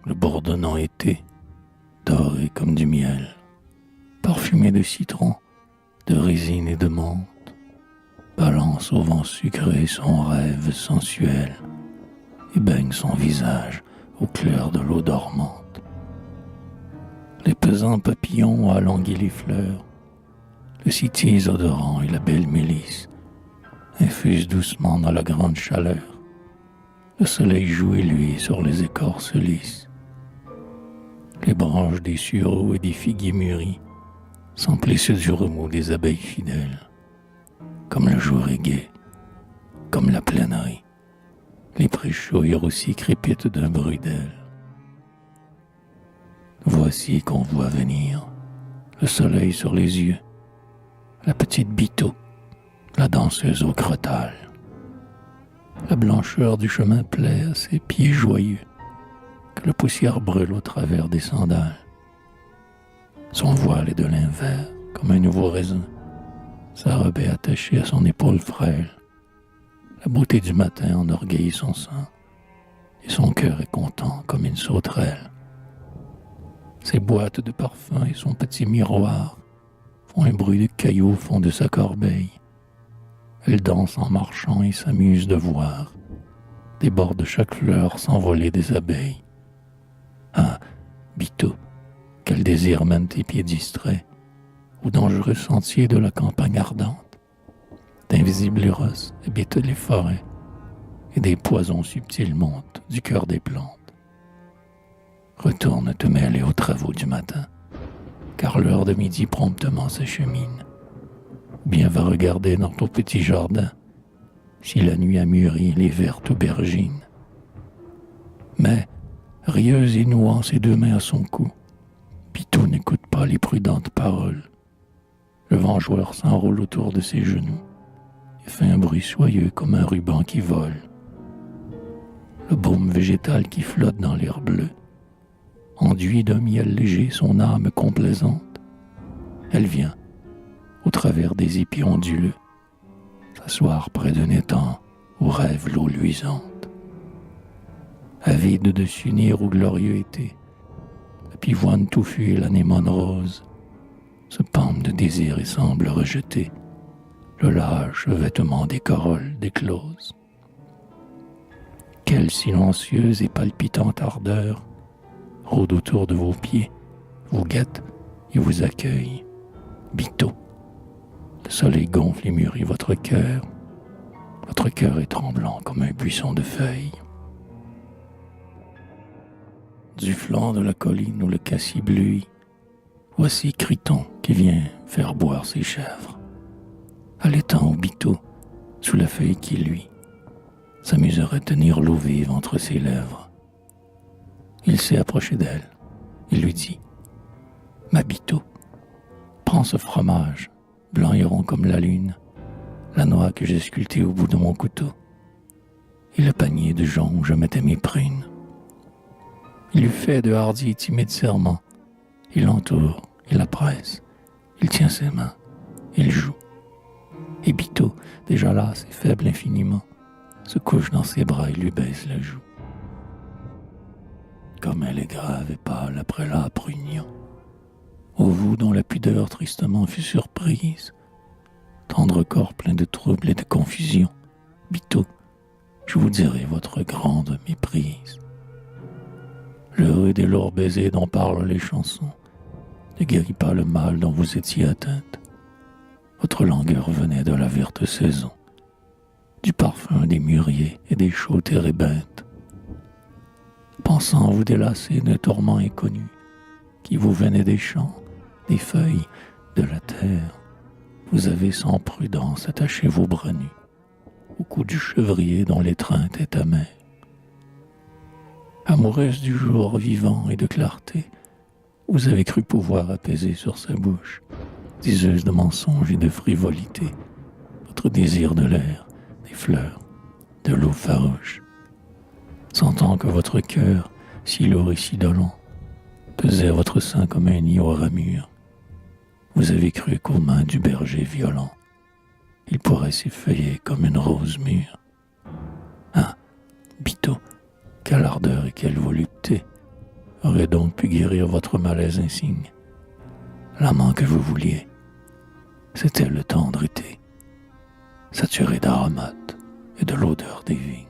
le bourdonnant été, doré comme du miel, parfumé de citron, de résine et de menthe, balance au vent sucré son rêve sensuel et baigne son visage au clair de l'eau dormante. Les pesants papillons alanguis les fleurs, le cytise odorant et la belle mélisse infusent doucement dans la grande chaleur. Le soleil joue et lui sur les écorces lisses. Les branches des sureaux et des figuiers mûris s'emplissent du remous des abeilles fidèles. Comme le jour est gai, comme la plainerie, les prés chauds et roussis crépitent d'un bruit d'ailes. Voici qu'on voit venir, le soleil sur les yeux, la petite Bito, la danseuse au crottal. La blancheur du chemin plaît à ses pieds joyeux, que la poussière brûle au travers des sandales. Son voile est de lin vert, comme un nouveau raisin. Sa robe est attachée à son épaule frêle. La beauté du matin enorgueillit son sang, et son cœur est content comme une sauterelle. Ses boîtes de parfums et son petit miroir font un bruit de cailloux au fond de sa corbeille. Elle danse en marchant et s'amuse de voir des bords de chaque fleur s'envoler des abeilles. Ah, Bito, quel désir mène tes pieds distraits aux dangereux sentiers de la campagne ardente. D'invisibles ros habitent les forêts et des poisons subtils montent du cœur des plantes. Retourne te mêler aux travaux du matin, car l'heure de midi promptement s'achemine. Bien va regarder dans ton petit jardin si la nuit a mûri les vertes aubergines. Mais, rieuse et nouant ses deux mains à son cou, Bito n'écoute pas les prudentes paroles. Le vengeur s'enroule autour de ses genoux et fait un bruit soyeux comme un ruban qui vole. Le baume végétal qui flotte dans l'air bleu enduit d'un miel léger son âme complaisante. Elle vient, au travers des épis onduleux, s'asseoir près d'un étang où rêve l'eau luisante. Avide de s'unir au glorieux été, la pivoine touffue et l'anémone rose se pendent de désir et semblent rejeter le lâche vêtement des corolles d'écloses. Quelle silencieuse et palpitante ardeur rôde autour de vos pieds, vous guette et vous accueille. Bito, le soleil gonfle et mûrit votre cœur. Votre cœur est tremblant comme un buisson de feuilles. Du flanc de la colline où le cassis bleuit, voici Criton qui vient faire boire ses chèvres. À l'étang où Bito, sous la feuille qui luit, s'amuserait à tenir l'eau vive entre ses lèvres. Il s'est approché d'elle. Il lui dit « Ma Bito, prends ce fromage, blanc et rond comme la lune, la noix que j'ai sculptée au bout de mon couteau, et le panier de jonc où je mettais mes prunes. » Il lui fait de hardis et timides serments. Il l'entoure, il la presse, il tient ses mains, il joue. Et Bito, déjà lasse et faible infiniment, se couche dans ses bras et lui baisse la joue. Comme elle est grave et pâle après l'âpre union, ô vous dont la pudeur tristement fut surprise, tendre corps plein de troubles et de confusion, Bito, je vous dirai votre grande méprise. Le rude et lourd baiser dont parlent les chansons ne guérit pas le mal dont vous étiez atteinte. Votre langueur venait de la verte saison, du parfum des mûriers et des chauds térébintes. Pensant vous délasser d'un tourment inconnu qui vous venait des champs, des feuilles, de la terre, vous avez sans prudence attaché vos bras nus au cou du chevrier dont l'étreinte est amère. Amoureuse du jour vivant et de clarté, vous avez cru pouvoir apaiser sur sa bouche, diseuse de mensonges et de frivolité, votre désir de l'air, des fleurs, de l'eau farouche. Sentant que votre cœur, si lourd et si dolent, pesait à votre sein comme un nid aux ramures, vous avez cru qu'aux mains du berger violent, il pourrait s'effeuiller comme une rose mûre. Ah, Bito, quelle ardeur et quelle volupté, aurait donc pu guérir votre malaise insigne. L'amant que vous vouliez, c'était le tendre été, saturé d'aromates et de l'odeur des vignes.